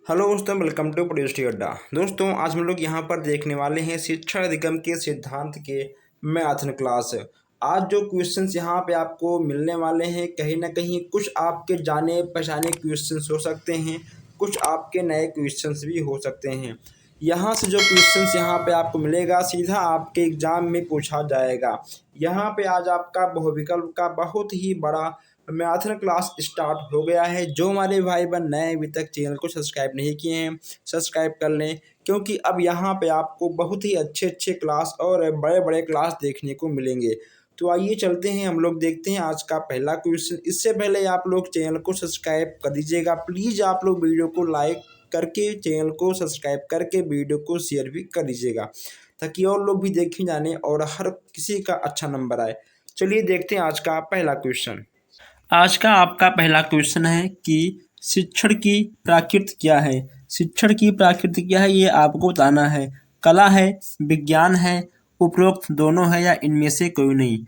Hello दोस्तों, welcome to producer अड्डा। दोस्तों, आज हम लोग यहाँ पर देखने वाले हैं शिक्षा अधिगम के सिद्धांत के मैथ क्लास। आज जो क्वेश्चंस यहाँ पे आपको मिलने वाले हैं, कहीं ना कहीं कुछ आपके जाने पहचाने क्वेश्चंस हो सकते हैं, कुछ आपके नए क्वेश्चंस भी हो सकते हैं। यहाँ से जो क्वेश्चंस यहाँ पे आपको मिलेगा, सीधा आपके एग्जाम में पूछा जाएगा। यहाँ पे आज आपका बहुविकल्प का बहुत ही बड़ा मैथन क्लास स्टार्ट हो गया है। जो हमारे भाई बहन नए अभी तक चैनल को सब्सक्राइब नहीं किए हैं, सब्सक्राइब कर लें, क्योंकि अब यहाँ पे आपको बहुत ही अच्छे अच्छे क्लास और बड़े बड़े क्लास देखने को मिलेंगे। तो आइए चलते हैं, हम लोग देखते हैं आज का पहला क्वेश्चन। इससे पहले आप लोग चैनल को सब्सक्राइब कर दीजिएगा प्लीज़। आप लोग वीडियो को लाइक करके, चैनल को सब्सक्राइब करके वीडियो को शेयर भी कर दीजिएगा, ताकि और लोग भी देखें जाने और हर किसी का अच्छा नंबर आए। चलिए देखते हैं आज का पहला क्वेश्चन। आज का आपका पहला क्वेश्चन है कि शिक्षण की प्रकृति क्या है। शिक्षण की प्रकृति क्या है, ये आपको बताना है। कला है, विज्ञान है, उपरोक्त दोनों है या इनमें से कोई नहीं।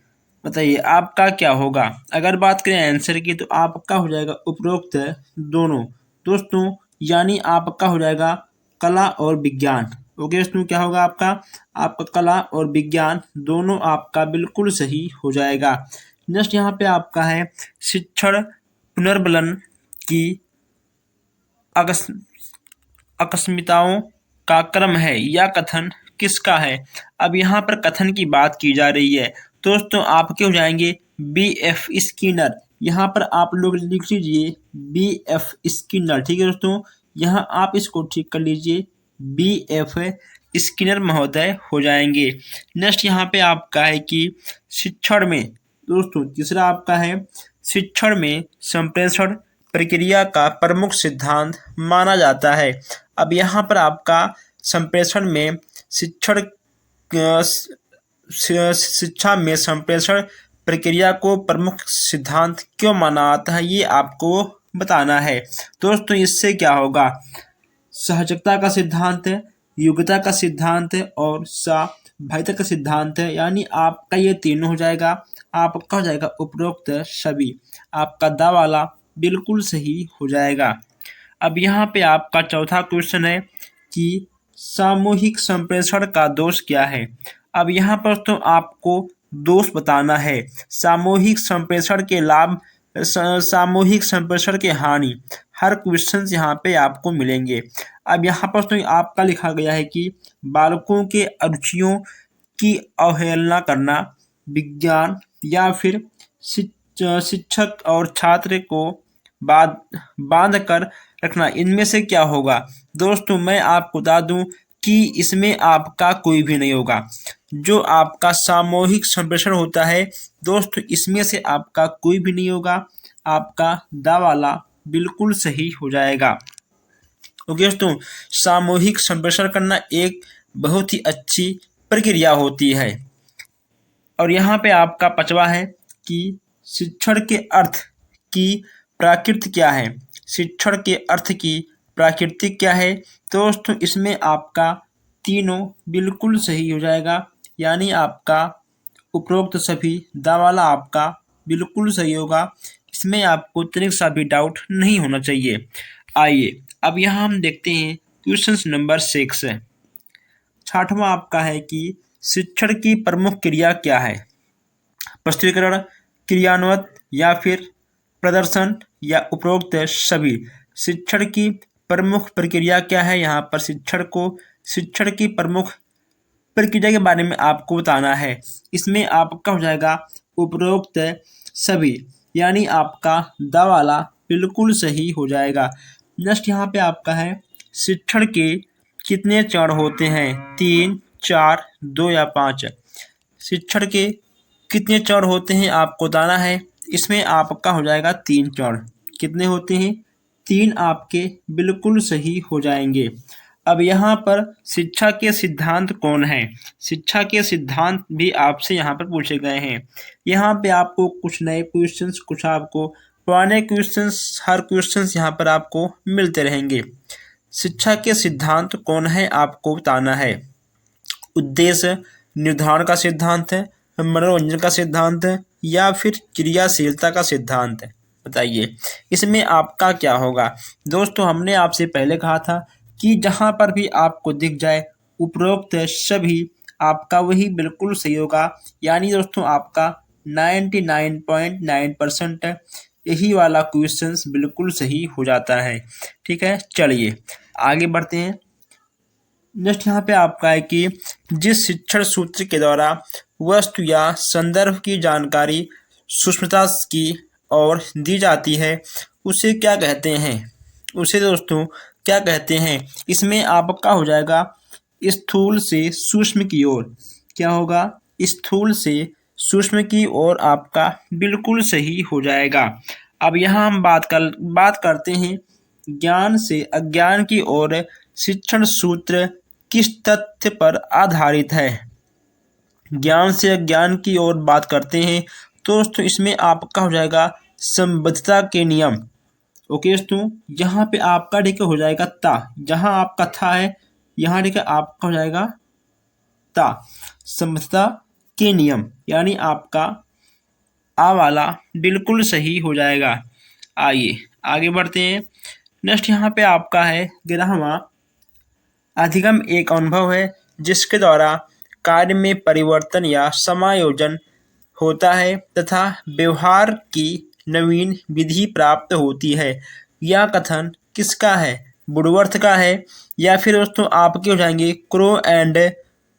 बताइए आपका क्या होगा। अगर बात करें आंसर की तो आपका हो जाएगा उपरोक्त दोनों दोस्तों, यानी आपका हो जाएगा कला और विज्ञान। ओके दोस्तों, क्या होगा आपका कला और विज्ञान दोनों आपका बिल्कुल सही हो जाएगा। नेक्स्ट यहाँ पे आपका है शिक्षण पुनर्बलन की आकस्मिकताओं का क्रम है, या कथन किसका है। अब यहाँ पर कथन की बात की जा रही है दोस्तों, आपके हो जाएंगे B.F. स्किनर। यहाँ पर आप लोग लिख लीजिए B.F. स्किनर, ठीक है दोस्तों। यहाँ आप इसको ठीक कर लीजिए, B.F. स्किनर महोदय हो जाएंगे। नेक्स्ट यहाँ पे आपका है कि शिक्षण में दोस्तों, तीसरा आपका है शिक्षण में संप्रेषण प्रक्रिया का प्रमुख सिद्धांत माना जाता है। अब यहाँ पर आपका संप्रेषण में शिक्षा में संप्रेषण प्रक्रिया को प्रमुख सिद्धांत क्यों माना जाता है, ये आपको बताना है दोस्तों। इससे क्या होगा, सहजता का सिद्धांत है, योग्यता का सिद्धांत है और सहभागिता का सिद्धांत है, यानी आपका ये तीनों हो जाएगा। आपका हो जाएगा उपरोक्त सभी, आपका दा वाला बिल्कुल सही हो जाएगा। अब यहाँ पे आपका चौथा क्वेश्चन है कि सामूहिक संप्रेषण का दोष क्या है। अब यहाँ पर तो आपको दोष बताना है। सामूहिक संप्रेषण के लाभ, सामूहिक संप्रेषण के हानि, हर क्वेश्चन यहाँ पे आपको मिलेंगे। अब यहाँ पर तो आपका लिखा गया है कि बालकों के अरुचियों की अवहेलना करना, विज्ञान या फिर शिक्षक और छात्र को बांध कर रखना, इनमें से क्या होगा। दोस्तों मैं आपको बता दूं कि इसमें आपका कोई भी नहीं होगा। जो आपका सामूहिक संप्रेषण होता है दोस्तों, इसमें से आपका कोई भी नहीं होगा। आपका दा वाला बिल्कुल सही हो जाएगा। ओके दोस्तों, सामूहिक संप्रेषण करना एक बहुत ही अच्छी प्रक्रिया होती है। और यहाँ पे आपका पांचवा है कि शिक्षण के अर्थ की प्रकृति क्या है। शिक्षण के अर्थ की प्रकृति क्या है दोस्तों, इसमें आपका तीनों बिल्कुल सही हो जाएगा, यानी आपका उपरोक्त सभी दा वाला आपका बिल्कुल सही होगा। इसमें आपको तनिक सा भी डाउट नहीं होना चाहिए। आइए अब यहाँ हम देखते हैं क्वेश्चन नंबर 6 है। छठवां आपका है कि शिक्षण की प्रमुख क्रिया क्या है। प्रस्तुतीकरण, क्रियान्वयन या फिर प्रदर्शन या उपरोक्त सभी। शिक्षण की प्रमुख प्रक्रिया क्या है, यहाँ पर शिक्षण की प्रमुख प्रक्रिया के बारे में आपको बताना है। इसमें आपका हो जाएगा उपरोक्त सभी, यानी आपका दा वाला बिल्कुल सही हो जाएगा। नेक्स्ट यहाँ पे आपका है शिक्षण के कितने चरण होते हैं, 3, 4, 2 या 5। शिक्षण के कितने चरण होते हैं आपको बताना है। इसमें आपका हो जाएगा 3 चरण। कितने होते हैं, 3 आपके बिल्कुल सही हो जाएंगे। अब यहाँ पर शिक्षा के सिद्धांत कौन है। शिक्षा के सिद्धांत भी आपसे यहाँ पर पूछे गए हैं। यहाँ पे आपको कुछ नए क्वेश्चंस, कुछ आपको पुराने क्वेश्चंस, हर क्वेश्चंस यहाँ पर आपको मिलते रहेंगे। शिक्षा के सिद्धांत कौन है आपको बताना है। उद्देश्य निर्धारण का सिद्धांत है, मनोरंजन का सिद्धांत है या फिर क्रियाशीलता का सिद्धांत है। बताइए इसमें आपका क्या होगा। दोस्तों हमने आपसे पहले कहा था कि जहाँ पर भी आपको दिख जाए उपरोक्त सभी आपका वही बिल्कुल सही होगा, यानी दोस्तों आपका 99.9% यही वाला क्वेश्चंस बिल्कुल सही हो जाता है। ठीक है, चलिए आगे बढ़ते हैं। नेक्स्ट यहाँ पे आपका है कि जिस शिक्षण सूत्र के द्वारा वस्तु या संदर्भ की जानकारी सूक्ष्मता की ओर दी जाती है उसे क्या कहते हैं। उसे दोस्तों क्या कहते हैं। इसमें आपका हो जाएगा स्थूल से सूक्ष्म की ओर। क्या होगा, स्थूल से सूक्ष्म की ओर आपका बिल्कुल सही हो जाएगा। अब यहाँ हम बात करते हैं ज्ञान से अज्ञान की ओर शिक्षण सूत्र किस तथ्य पर आधारित है। ज्ञान से अज्ञान की ओर बात करते हैं तो दोस्तों इसमें आपका हो जाएगा संबद्धता के नियम। ओके दोस्तों, यहाँ पे आपका ठीक हो जाएगा ता, जहाँ आपका था है यहाँ ठीक है आपका हो जाएगा ता, संबद्धता के नियम, यानी आपका आ वाला बिल्कुल सही हो जाएगा। आइए आगे बढ़ते हैं। नेक्स्ट यहाँ पे आपका है 11वां, अधिगम एक अनुभव है जिसके द्वारा कार्य में परिवर्तन या समायोजन होता है तथा व्यवहार की नवीन विधि प्राप्त होती है। यह कथन किसका है, वुडवर्थ का है या फिर दोस्तों आपके हो जाएंगे क्रो एंड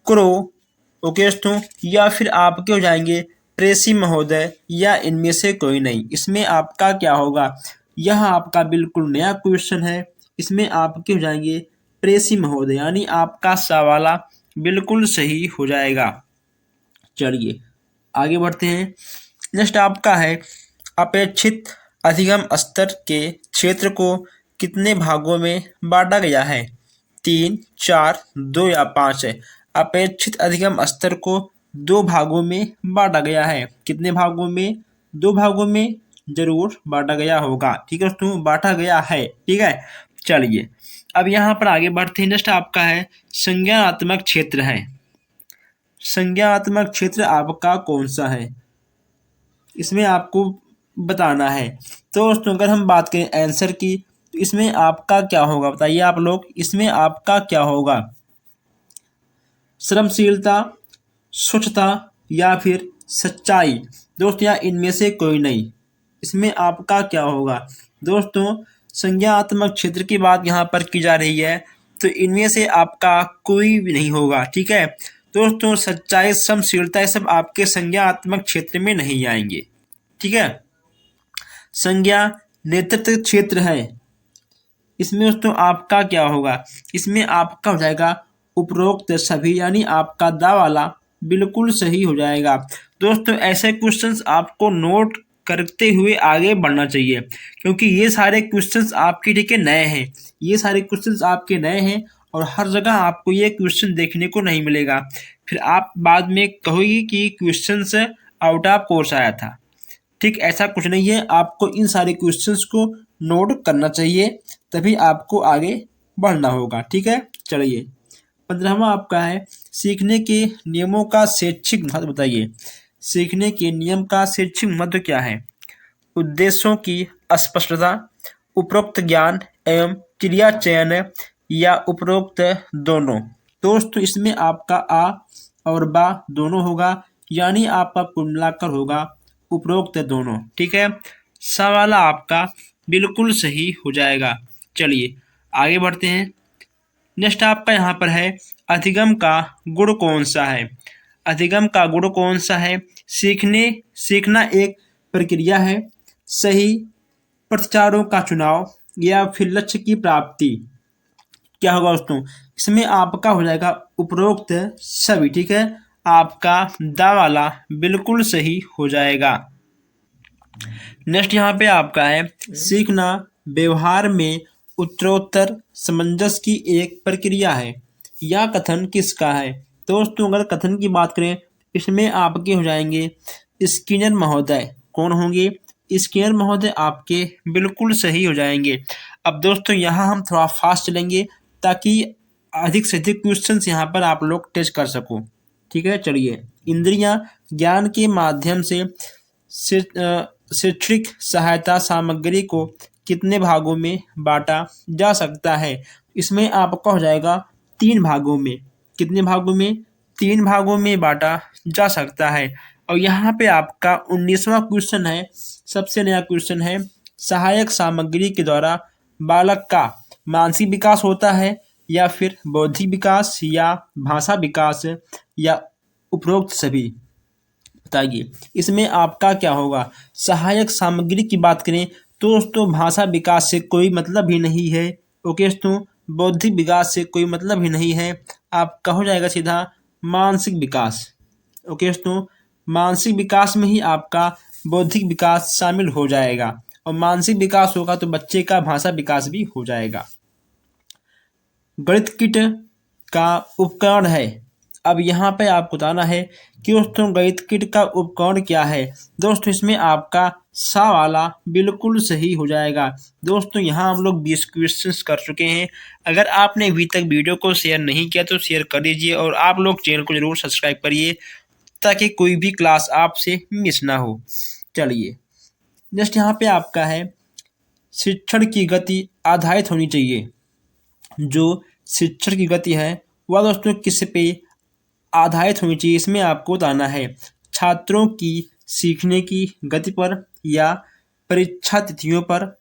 क्रो। ओके दोस्तों, या फिर आपके हो जाएंगे ट्रेसी महोदय, या इनमें से कोई नहीं। इसमें आपका क्या होगा, यह आपका बिल्कुल नया क्वेश्चन है। इसमें आपके हो जाएंगे ट्रेसी महोदय, यानी आपका सवाला बिल्कुल सही हो जाएगा। चलिए आगे बढ़ते हैं। नेक्स्ट आपका है अपेक्षित अधिगम स्तर के क्षेत्र को कितने भागों में बांटा गया है। 3, 4, 2 या 5 है। अपेक्षित अधिगम स्तर को 2 भागों में बांटा गया है। कितने भागों में, 2 भागों में जरूर बांटा गया होगा। ठीक है दोस्तों, बांटा गया है। ठीक है, चलिए अब यहाँ पर आगे बढ़ते हैं। नेक्स्ट आपका है संज्ञानात्मक क्षेत्र है। संज्ञानात्मक क्षेत्र आपका कौन सा है, इसमें आपको बताना है। तो दोस्तों अगर हम बात करें आंसर की तो इसमें आपका क्या होगा, बताइए आप लोग, इसमें आपका क्या होगा। श्रमशीलता, स्वच्छता या फिर सच्चाई। दोस्तों या इनमें से कोई नहीं। इसमें आपका क्या होगा। दोस्तों संज्ञानात्मक क्षेत्र की बात यहाँ पर की जा रही है तो इनमें से आपका कोई भी नहीं होगा। ठीक है दोस्तों, सच्चाई, श्रमशीलता ये सब आपके संज्ञानात्मक क्षेत्र में नहीं आएंगे। ठीक है, संज्ञा नेतृत्व क्षेत्र है। इसमें दोस्तों आपका क्या होगा, इसमें आपका हो जाएगा उपरोक्त सभी, यानी आपका दा वाला बिल्कुल सही हो जाएगा। दोस्तों ऐसे क्वेश्चंस आपको नोट करते हुए आगे बढ़ना चाहिए क्योंकि ये सारे क्वेश्चंस आपके ठीक है नए हैं। ये सारे क्वेश्चंस आपके नए हैं और हर जगह आपको ये क्वेश्चन देखने को नहीं मिलेगा। फिर आप बाद में कहोगे कि क्वेश्चंस आउट ऑफ कोर्स आया था। ठीक, ऐसा कुछ नहीं है। आपको इन सारे क्वेश्चंस को नोट करना चाहिए तभी आपको आगे बढ़ना होगा। ठीक है, चलिए 15वां आपका है सीखने के नियमों का शैक्षिक महत्व बताइए। सीखने के नियम का शैक्षिक महत्व क्या है। उद्देश्यों की स्पष्टता, उपरोक्त ज्ञान एवं क्रिया चयन या उपरोक्त दोनों। दोस्तों इसमें आपका आ और बा दोनों होगा, यानी आपका कुल मिलाकर होगा उपरोक्त दोनों। ठीक है, सवाल आपका बिल्कुल सही हो जाएगा। चलिए आगे बढ़ते हैं। नेक्स्ट आपका यहाँ पर है अधिगम का गुण कौन सा है। अधिगम का गुण कौन सा है। सीखना एक प्रक्रिया है, सही प्रतिचारों का चुनाव या फिर लक्ष्य की प्राप्ति। क्या होगा दोस्तों, इसमें आपका हो जाएगा उपरोक्त सभी। ठीक है, आपका दा वाला बिल्कुल सही हो जाएगा। नेक्स्ट यहाँ पे आपका है सीखना व्यवहार में उत्तरोत्तर समंजस की एक प्रक्रिया है। यह कथन किसका है। दोस्तों अगर कथन की बात करें इसमें आपके हो जाएंगे स्किनर महोदय। कौन होंगे, स्किनर महोदय आपके बिल्कुल सही हो जाएंगे। अब दोस्तों यहाँ हम थोड़ा फास्ट चलेंगे ताकि अधिक से अधिक क्वेश्चंस यहाँ पर आप लोग टेस्ट कर सको। ठीक है, चलिए इंद्रियां ज्ञान के माध्यम से शैक्षणिक सहायता सामग्री को कितने भागों में बांटा जा सकता है? इसमें आपका हो जाएगा 3 भागों में। कितने भागों में? 3 भागों में बांटा जा सकता है। और यहाँ पे आपका 19वां क्वेश्चन है, सबसे नया क्वेश्चन है, सहायक सामग्री के द्वारा बालक का मानसिक विकास होता है या फिर बौद्धिक विकास या भाषा विकास या उपरोक्त सभी? बताइए इसमें आपका क्या होगा। सहायक सामग्री की बात करें तो दोस्तों भाषा विकास से कोई मतलब ही नहीं है। ओके दोस्तों, बौद्धिक विकास से कोई मतलब ही नहीं है। आपका हो जाएगा सीधा मानसिक विकास। ओके दोस्तों, मानसिक विकास में ही आपका बौद्धिक विकास शामिल हो जाएगा और मानसिक विकास होगा तो बच्चे का भाषा विकास भी हो जाएगा। गणित किट का उपकरण है। अब यहाँ पे आपको बताना है कि दोस्तों गणित किट का उपकरण क्या है। दोस्तों इसमें आपका सा वाला बिल्कुल सही हो जाएगा। दोस्तों यहाँ हम लोग 20 क्वेश्चंस कर चुके हैं। अगर आपने अभी तक वीडियो को शेयर नहीं किया तो शेयर कर दीजिए और आप लोग चैनल को जरूर सब्सक्राइब करिए ताकि कोई भी क्लास आपसे मिस ना हो। चलिए नेक्स्ट यहाँ पे आपका है, शिक्षण की गति आधारित होनी चाहिए। जो शिक्षण की गति है वह दोस्तों किस पे आधारित होनी चाहिए, इसमें आपको बताना है। छात्रों की सीखने की गति पर या परीक्षा तिथियों पर,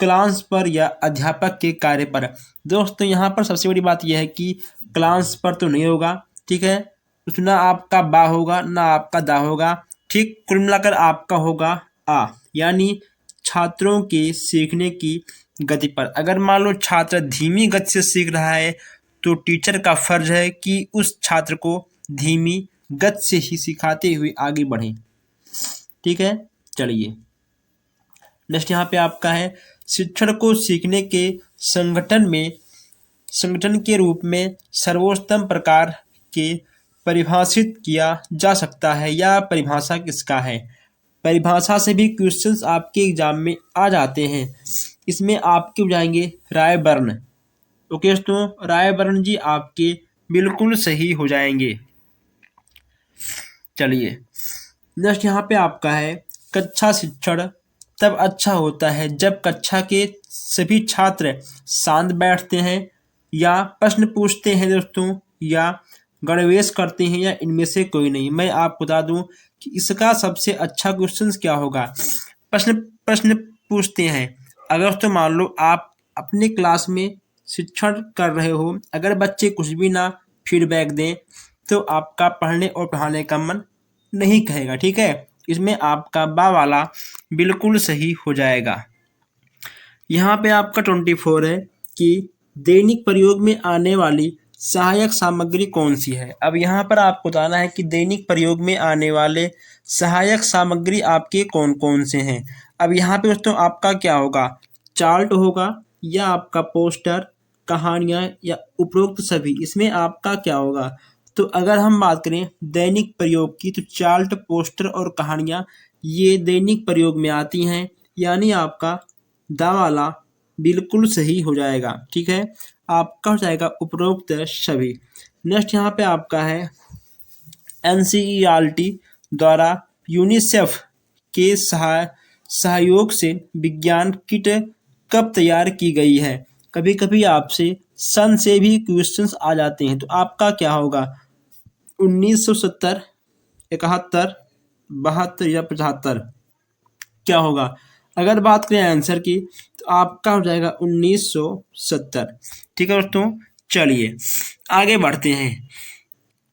क्लास पर या अध्यापक के कार्य पर। दोस्तों यहाँ पर सबसे बड़ी बात यह है कि क्लास पर तो नहीं होगा, ठीक है, उसमें ना आपका बा होगा ना आपका दा होगा, ठीक। कुल मिलाकर आपका होगा आ, यानी छात्रों के सीखने की गति पर। अगर मान लो छात्र धीमी गति से सीख रहा है तो टीचर का फर्ज है कि उस छात्र को धीमी गति से ही सिखाते हुए आगे बढ़े, ठीक है। चलिए नेक्स्ट यहाँ पे आपका है, शिक्षण को सीखने के संगठन के रूप में सर्वोत्तम प्रकार के परिभाषित किया जा सकता है या परिभाषा किसका है। परिभाषा से भी क्वेश्चंस आपके एग्जाम में आ जाते हैं। इसमें आपके हो जाएंगे रायबर्न। ओके दोस्तों, रायबर्न जी आपके बिल्कुल सही हो जाएंगे। चलिए नेक्स्ट यहाँ पे आपका है, कक्षा शिक्षण तब अच्छा होता है जब कक्षा के सभी छात्र शांत बैठते हैं या प्रश्न पूछते हैं दोस्तों या गणवेश करते हैं या इनमें से कोई नहीं। मैं आपको बता दूं कि इसका सबसे अच्छा क्वेश्चन क्या होगा। प्रश्न पूछते हैं। अगर तो मान लो आप अपने क्लास में शिक्षण कर रहे हो, अगर बच्चे कुछ भी ना फीडबैक दें तो आपका पढ़ने और पढ़ाने का मन नहीं कहेगा, ठीक है। इसमें आपका बा वाला बिल्कुल सही हो जाएगा। यहाँ पे आपका 24 है कि दैनिक प्रयोग में आने वाली सहायक सामग्री कौन सी है। अब यहाँ पर आपको बताना है कि दैनिक प्रयोग में आने वाले सहायक सामग्री आपके कौन कौन से हैं। अब यहाँ पे दोस्तों आपका क्या होगा, चार्ट होगा या आपका पोस्टर, कहानियाँ या उपरोक्त सभी। इसमें आपका क्या होगा, तो अगर हम बात करें दैनिक प्रयोग की तो चार्ट, पोस्टर और कहानियाँ ये दैनिक प्रयोग में आती हैं, यानी आपका दा वाला बिल्कुल सही हो जाएगा, ठीक है। आपका हो जाएगा उपरोक्त सभी। नेक्स्ट यहाँ पे आपका है, NCERT द्वारा यूनिसेफ के सहयोग से विज्ञान किट कब तैयार की गई है। कभी कभी आपसे सन से भी क्वेश्चंस आ जाते हैं, तो आपका क्या होगा, 1970, 71, 72 या 75 क्या होगा। अगर बात करें आंसर की तो आपका हो जाएगा 1970, ठीक है दोस्तों। चलिए आगे बढ़ते हैं।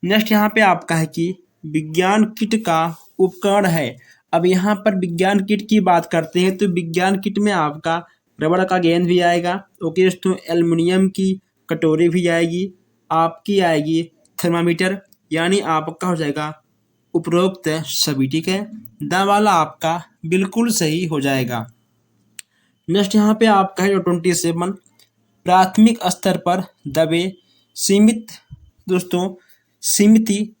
नेक्स्ट यहाँ पे आपका है कि विज्ञान किट का उपकरण है। अब यहाँ पर विज्ञान किट की बात करते हैं तो विज्ञान किट में आपका रबड़ का गेंद भी आएगा, ओके दोस्तों, एल्युमिनियम की कटोरी भी आएगी, आपकी आएगी थर्मामीटर, यानी आपका हो जाएगा उपरोक्त सभी, ठीक है। दा वाला आपका बिल्कुल सही हो जाएगा। नेक्स्ट यहाँ पे आपका है 27, प्राथमिक स्तर पर दबे सीमित दोस्तों समिति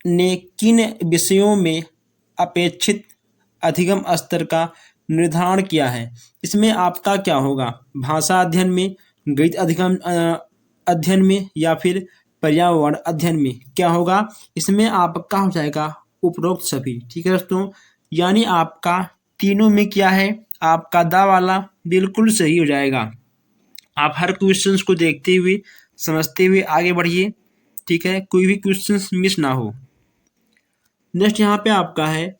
ने किन विषयों में अपेक्षित अधिगम स्तर का निर्धारण किया है। इसमें आपका क्या होगा, भाषा अध्ययन में, गणित अधिगम अध्ययन में या फिर पर्यावरण अध्ययन में क्या होगा। इसमें आपका हो जाएगा उपरोक्त सभी, ठीक है दोस्तों, यानी आपका तीनों में क्या है, आपका दा वाला बिल्कुल सही हो जाएगा। आप हर क्वेश्चंस को देखते हुए समझते हुए आगे बढ़िए, ठीक है, कोई भी क्वेश्चंस मिस ना हो। नेक्स्ट यहाँ पे आपका है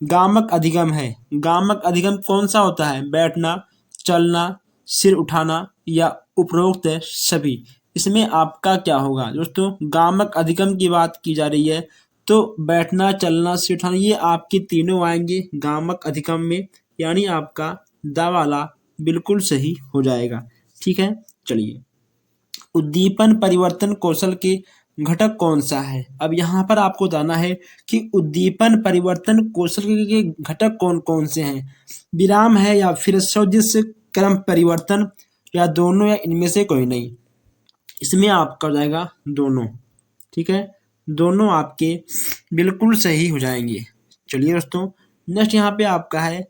गामक अधिगम है। गामक अधिगम कौन सा होता है, बैठना, चलना, सिर उठाना या उपरोक्त सभी। इसमें आपका क्या होगा दोस्तों, गामक अधिगम की बात की जा रही है तो बैठना, चलना, सिर उठाना ये आपके तीनों आएंगे गामक अधिगम में, यानी आपका दा वाला बिल्कुल सही हो जाएगा। ठीक है, चलिए उद्दीपन परिवर्तन कौशल के घटक कौन सा है। अब यहाँ पर आपको बताना है कि उद्दीपन परिवर्तन कौशल के घटक कौन कौन से हैं। विराम है या फिर सदृश क्रम परिवर्तन या दोनों या इनमें से कोई नहीं। इसमें आपका हो जाएगा दोनों। ठीक है, दोनों आपके बिल्कुल सही हो जाएंगे। चलिए दोस्तों नेक्स्ट यहाँ पे आपका है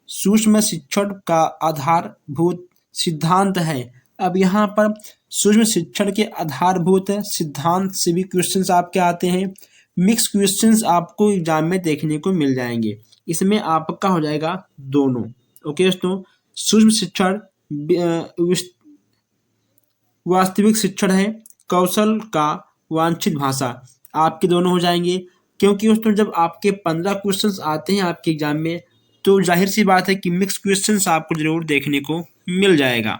सूक्ष्म शिक्षण का आधारभूत सिद्धांत है। अब यहाँ पर सूक्ष्म शिक्षण के आधारभूत सिद्धांत से भी क्वेश्चंस आपके आते हैं। मिक्स क्वेश्चंस आपको एग्जाम में देखने को मिल जाएंगे। इसमें आपका हो जाएगा दोनों। ओके दोस्तों, सूक्ष्म शिक्षण वास्तविक शिक्षण है, कौशल का वांछित भाषा, आपके दोनों हो जाएंगे। क्योंकि दोस्तों जब आपके 15 क्वेश्चंस आते हैं आपके एग्जाम में तो जाहिर सी बात है कि मिक्स क्वेश्चंस आपको जरूर देखने को मिल जाएगा।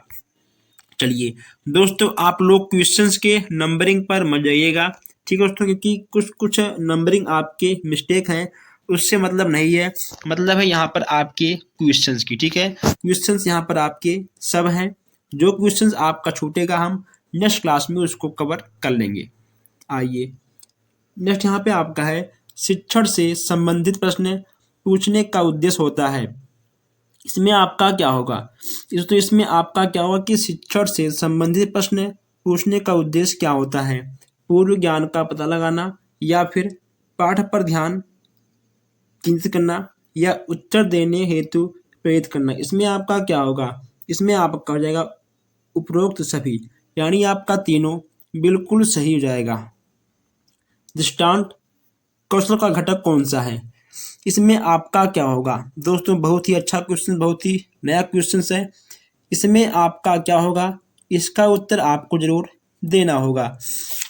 चलिए दोस्तों आप लोग क्वेश्चंस के नंबरिंग पर मत जाइएगा, ठीक है दोस्तों, क्योंकि कुछ कुछ नंबरिंग आपके मिस्टेक हैं, उससे मतलब नहीं है, मतलब है यहाँ पर आपके क्वेश्चंस की। ठीक है, क्वेश्चंस यहाँ पर आपके सब हैं। जो क्वेश्चंस आपका छूटेगा हम नेक्स्ट क्लास में उसको कवर कर लेंगे। आइए नेक्स्ट यहाँ पे आपका है शिक्षण से संबंधित प्रश्न पूछने का उद्देश्य होता है। इसमें आपका क्या होगा तो इसमें आपका क्या होगा कि शिक्षण से संबंधित प्रश्न पूछने का उद्देश्य क्या होता है, पूर्व ज्ञान का पता लगाना या फिर पाठ पर ध्यान केंद्रित करना या उत्तर देने हेतु प्रेरित करना। इसमें आपका क्या होगा, इसमें आपका हो जाएगा उपरोक्त सभी, यानी आपका तीनों बिल्कुल सही हो जाएगा। दृष्टांत कौशल का घटक कौन सा है, इसमें आपका क्या होगा दोस्तों, बहुत ही अच्छा क्वेश्चन, बहुत ही नया क्वेश्चन है। इसमें आपका क्या होगा, इसका उत्तर आपको जरूर देना होगा।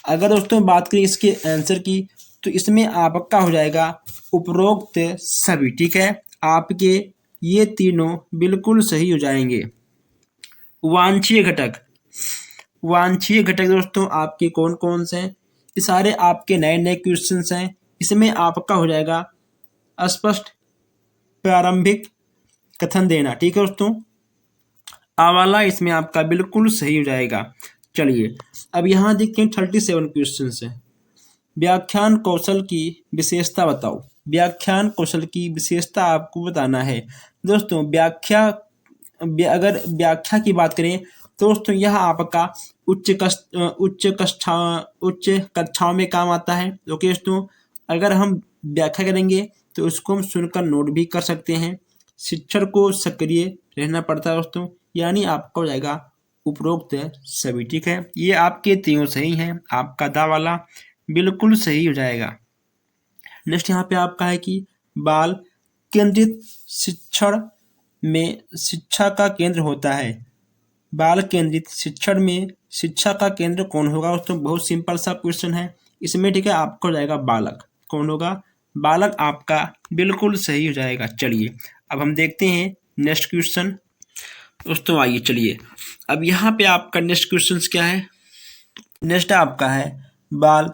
अगर दोस्तों बात करें इसके आंसर की तो इसमें आपका हो जाएगा उपरोक्त सभी। ठीक है, आपके ये तीनों बिल्कुल सही हो जाएंगे। वांछनीय घटक, वांछनीय घटक दोस्तों आपके कौन कौन से हैं, ये सारे आपके नए नए क्वेश्चंस हैं। इसमें आपका हो जाएगा स्पष्ट प्रारंभिक कथन देना। ठीक है दोस्तों, आ वाला इसमें आपका बिल्कुल सही हो जाएगा। चलिए अब यहाँ देखते हैं 37 क्वेश्चन है। व्याख्यान कौशल की विशेषता बताओ। व्याख्यान कौशल की विशेषता आपको बताना है दोस्तों। अगर व्याख्या की बात करें तो दोस्तों यह आपका उच्च कक्षाओं में काम आता है। ओके दोस्तों, अगर हम व्याख्या करेंगे तो उसको हम सुनकर नोट भी कर सकते हैं। शिक्षण को सक्रिय रहना पड़ता है दोस्तों, यानी आपका हो जाएगा उपरोक्त सभी। ठीक है, ये आपके तीनों सही हैं, आपका दा वाला बिल्कुल सही हो जाएगा। नेक्स्ट यहाँ पे आपका है कि बाल केंद्रित शिक्षण में शिक्षा का केंद्र होता है। बाल केंद्रित शिक्षण में शिक्षा का केंद्र कौन होगा दोस्तों, बहुत सिंपल सा क्वेश्चन है। इसमें ठीक है आपको हो जाएगा बालक। कौन होगा, बालक आपका बिल्कुल सही हो जाएगा। चलिए अब हम देखते हैं नेक्स्ट क्वेश्चन दोस्तों। आइए चलिए अब यहाँ पे आपका नेक्स्ट क्वेश्चन क्या है। नेक्स्ट आपका है बाल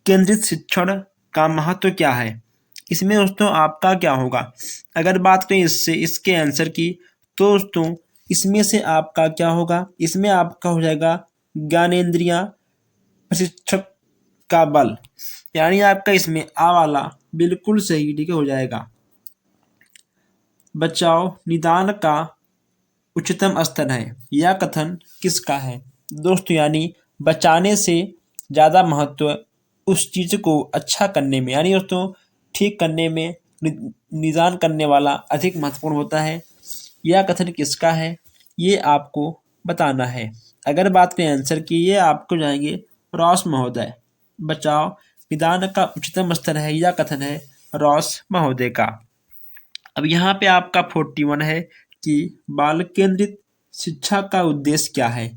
केंद्रित शिक्षण का महत्व क्या है। इसमें दोस्तों आपका क्या होगा, अगर बात करें इसके आंसर की तो दोस्तों इसमें से आपका क्या होगा, इसमें आपका हो जाएगा ज्ञानेंद्रियां प्रशिक्षक का बल, यानी आपका इसमें आ वाला बिल्कुल सही ठीक है हो जाएगा। बचाव निदान का उच्चतम स्तर है, यह कथन किसका है दोस्तों, यानी बचाने से ज़्यादा महत्व उस चीज़ को अच्छा करने में, यानी दोस्तों ठीक करने में निदान करने वाला अधिक महत्वपूर्ण होता है। यह कथन किसका है ये आपको बताना है। अगर बात करें आंसर की, ये आपको जाएंगे रॉस महोदय। बचाव निदान का उच्चतम स्तर है, यह कथन है रॉस महोदय का। अब यहाँ पे आपका 41 है कि बाल केंद्रित शिक्षा का उद्देश्य क्या है।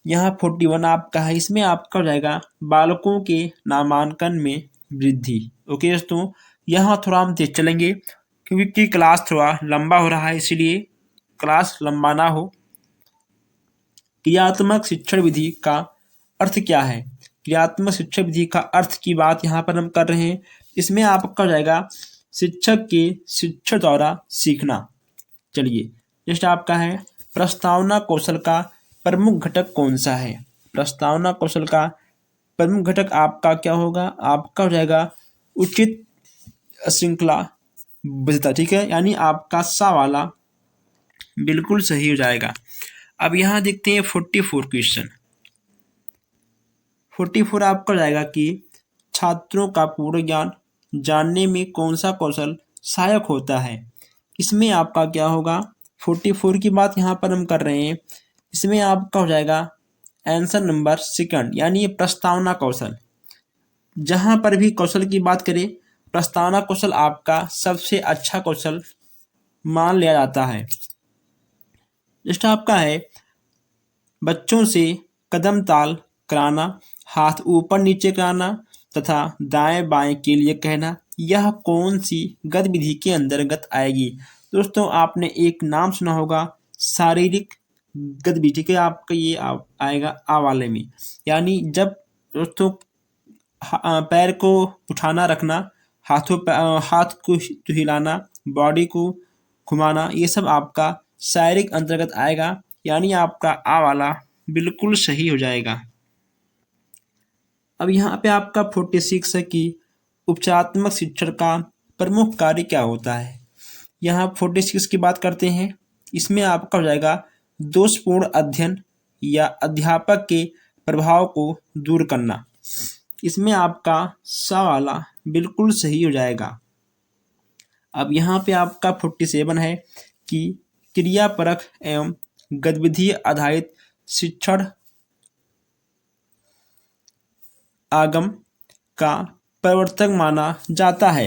यहाँ 41 आपका है, इसमें आपका हो जाएगा बालकों के नामांकन में वृद्धि। ओके दोस्तों, यहाँ थोड़ा हम तेज चलेंगे क्योंकि क्लास थोड़ा लंबा हो रहा है, इसलिए क्लास लंबा ना हो। क्रियात्मक शिक्षण विधि का अर्थ क्या है। क्रियात्मक शिक्षण विधि का अर्थ की बात यहाँ पर हम कर रहे हैं। इसमें आपका हो जाएगा शिक्षक के शिक्षण द्वारा सीखना। चलिए, नेक्स्ट आपका है प्रस्तावना कौशल का प्रमुख घटक कौन सा है। प्रस्तावना कौशल का प्रमुख घटक आपका क्या होगा, आपका हो जाएगा उचित श्रृंखलाबद्धता। ठीक है, यानी आपका सा वाला बिल्कुल सही हो जाएगा। अब यहाँ देखते हैं 44 क्वेश्चन। 44 आपका हो जाएगा कि छात्रों का पूर्ण ज्ञान जानने में कौन सा कौशल सहायक होता है। इसमें आपका क्या होगा, 44 की बात यहाँ पर हम कर रहे हैं। इसमें आपका हो जाएगा आंसर नंबर सेकंड, यानी प्रस्तावना कौशल। जहाँ पर भी कौशल की बात करें, प्रस्तावना कौशल आपका सबसे अच्छा कौशल मान लिया जाता है। नेक्स्ट आपका है बच्चों से कदम ताल कराना, हाथ ऊपर नीचे कराना तथा दाएं बाएं के लिए कहना, यह कौन सी गतिविधि के अंतर्गत आएगी। दोस्तों, आपने एक नाम सुना होगा शारीरिक गतिविधि के, आपका ये आएगा आ वाले में। यानी जब दोस्तों पैर को उठाना रखना, हाथ को हिलाना, बॉडी को घुमाना, ये सब आपका शारीरिक अंतर्गत आएगा। यानी आपका आ वाला बिल्कुल सही हो जाएगा। अब यहाँ पे आपका 46 है कि उपचारात्मक शिक्षण का प्रमुख कार्य क्या होता है। यहाँ 46 की बात करते हैं। इसमें आपका हो जाएगा दोषपूर्ण अध्ययन या अध्यापक के प्रभाव को दूर करना। इसमें आपका सा वाला बिल्कुल सही हो जाएगा। अब यहाँ पे आपका 47 है कि क्रियापरक एवं गतिविधि आधारित शिक्षण आगम का प्रवर्तक माना जाता है।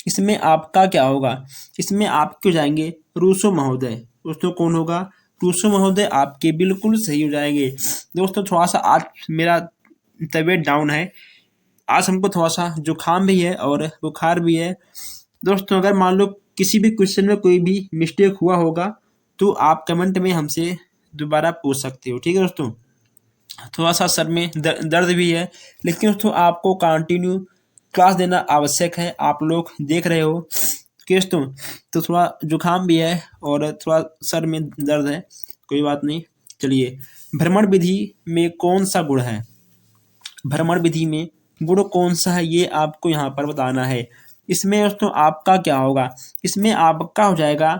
इसमें आपका क्या होगा, इसमें आप क्यों जाएंगे रूसो महोदय। दोस्तों कौन होगा, रूसो महोदय आपके बिल्कुल सही हो जाएंगे। दोस्तों थोड़ा सा आज मेरा तबीयत डाउन है, आज हमको थोड़ा सा जुकाम भी है और बुखार भी है। दोस्तों अगर मान लो किसी भी क्वेश्चन में कोई भी मिस्टेक हुआ होगा तो आप कमेंट में हमसे दोबारा पूछ सकते हो। ठीक है दोस्तों, थोड़ा सा सर में दर्द भी है, लेकिन दोस्तों आपको कंटिन्यू क्लास देना आवश्यक है। आप लोग देख रहे हो कि दोस्तों तो थोड़ा जुकाम भी है और थोड़ा सर में दर्द है, कोई बात नहीं। चलिए, भ्रमण विधि में कौन सा गुण है। भ्रमण विधि में गुण कौन सा है ये आपको यहाँ पर बताना है। इसमें दोस्तों आपका क्या होगा, इसमें आपका हो जाएगा